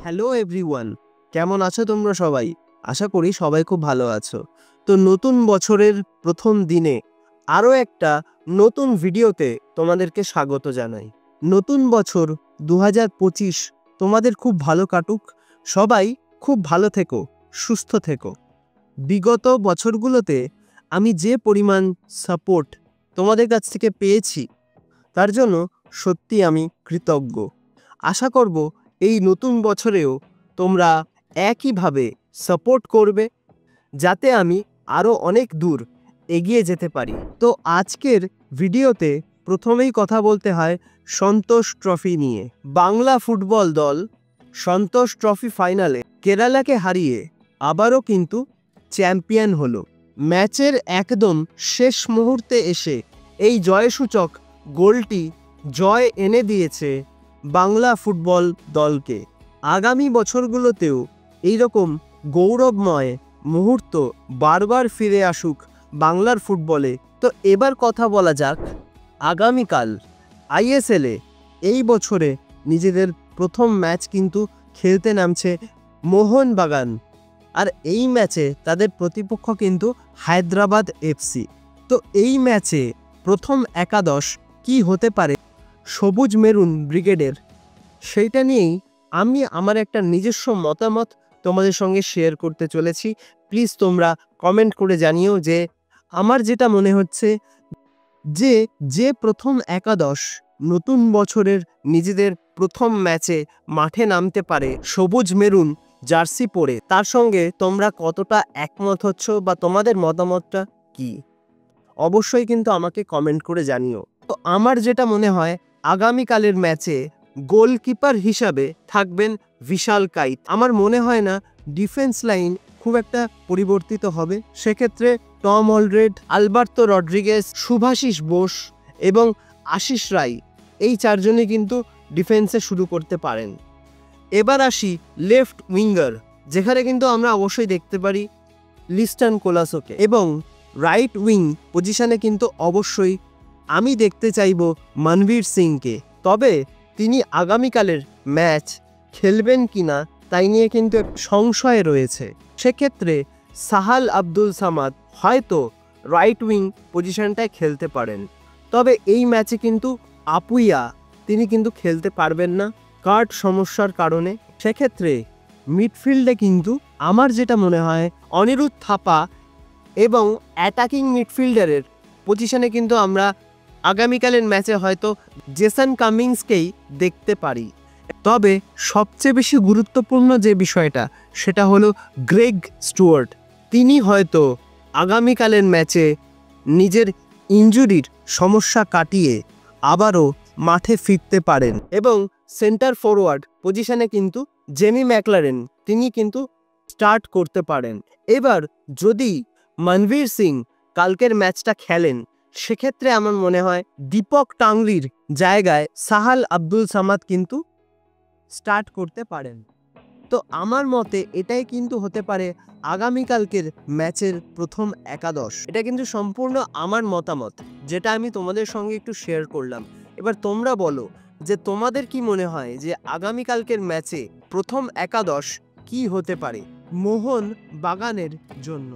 Hello everyone, কেমন আছো তোমরা সবাই? আশা করি সবাই খুব ভালো আছো। তো নতুন বছরের প্রথম দিনে আরও একটা নতুন ভিডিওতে তোমাদেরকে স্বাগত জানাই। নতুন বছর 2025 তোমাদের খুব ভালো কাটুক। সবাই খুব ভালো থেকো, সুস্থ থেকো। বিগত বছরগুলোতে আমি যে পরিমাণ সাপোর্ট তোমাদের কাছ থেকে পেয়েছি তার জন্য সত্যি আমি কৃতজ্ঞ। আশা করব এই নতুন বছরেও তোমরা একইভাবে সাপোর্ট করবে, যাতে আমি আরও অনেক দূর এগিয়ে যেতে পারি। তো আজকের ভিডিওতে প্রথমেই কথা বলতে হয় সন্তোষ ট্রফি নিয়ে। বাংলা ফুটবল দল সন্তোষ ট্রফি ফাইনালে কেরালাকে হারিয়ে আবারও কিন্তু চ্যাম্পিয়ন হলো। ম্যাচের একদম শেষ মুহূর্তে এসে এই জয়সূচক গোলটি জয় এনে দিয়েছে বাংলা ফুটবল দলকে। আগামী বছরগুলোতেও এইরকম গৌরবময় মুহূর্ত বারবার ফিরে আসুক বাংলার ফুটবলে। তো এবার কথা বলা যাক আগামীকাল আইএসএলে এই বছরে নিজেদের প্রথম ম্যাচ কিন্তু খেলতে নামছে মোহনবাগান, আর এই ম্যাচে তাদের প্রতিপক্ষ কিন্তু হায়দ্রাবাদ এফসি। তো এই ম্যাচে প্রথম একাদশ কি হতে পারে সবুজ মেরুন ব্রিগেডের, সেইটা নিয়েই আমি আমার একটা নিজস্ব মতামত তোমাদের সঙ্গে শেয়ার করতে চলেছি। প্লিজ তোমরা কমেন্ট করে জানিও যে আমার যেটা মনে হচ্ছে যে প্রথম একাদশ নতুন বছরের নিজেদের প্রথম ম্যাচে মাঠে নামতে পারে সবুজ মেরুন জার্সি পরে, তার সঙ্গে তোমরা কতটা একমত হচ্ছ বা তোমাদের মতামতটা কি অবশ্যই কিন্তু আমাকে কমেন্ট করে জানিও। তো আমার যেটা মনে হয় আগামীকালের ম্যাচে গোলকিপার হিসাবে থাকবেন বিশাল কাইত। আমার মনে হয় না ডিফেন্স লাইন খুব একটা পরিবর্তিত হবে। সেক্ষেত্রে Tom Aldred, Alberto Rodriguez, Subhasish Bose এবং আশিস রায় এই চারজনই কিন্তু ডিফেন্সে শুরু করতে পারেন। এবার আসি লেফট উইঙ্গার, যেখানে কিন্তু আমরা অবশ্যই দেখতে পারি লিস্টন কোলাসোকে, এবং রাইট উইং পজিশনে কিন্তু অবশ্যই আমি দেখতে চাইব মনবীর সিংকে। তবে তিনি আগামীকালের ম্যাচ খেলবেন কিনা তাই নিয়ে কিন্তু সংশয় রয়েছে। সেক্ষেত্রে সাহাল আব্দুল সামাদ হয়তো রাইট উইং পজিশনটায় খেলতে পারেন। তবে এই ম্যাচে কিন্তু আপুইয়া তিনি কিন্তু খেলতে পারবেন না কার্ড সমস্যার কারণে। সেক্ষেত্রে মিডফিল্ডে কিন্তু আমার যেটা মনে হয় অনিরুদ্ধ থাপা এবং অ্যাটাকিং মিডফিল্ডারের পজিশনে কিন্তু আমরা আগামীকালের ম্যাচে হয়তো জেসন কামিংসকেই দেখতে পারি। তবে সবচেয়ে বেশি গুরুত্বপূর্ণ যে বিষয়টা সেটা হলো গ্রেগ স্টুয়ার্ট। তিনি হয়তো আগামীকালের ম্যাচে নিজের ইনজুরির সমস্যা কাটিয়ে আবারও মাঠে ফিরতে পারেন, এবং সেন্টার ফরওয়ার্ড পজিশনে কিন্তু জেমি ম্যাকলারেন তিনি কিন্তু স্টার্ট করতে পারেন। এবার যদি মনবীর সিং কালকের ম্যাচটা খেলেন, সেক্ষেত্রে আমার মনে হয় দীপক টাংরির জায়গায় সাহাল আব্দুল সামাদ কিন্তু স্টার্ট করতে পারেন। তো আমার মতে এটাই কিন্তু হতে পারে আগামীকালকের ম্যাচের প্রথম একাদশ। এটা কিন্তু সম্পূর্ণ আমার মতামত, যেটা আমি তোমাদের সঙ্গে একটু শেয়ার করলাম। এবার তোমরা বলো যে তোমাদের কি মনে হয় যে আগামীকালকের ম্যাচে প্রথম একাদশ কি হতে পারে মোহন বাগানের জন্য।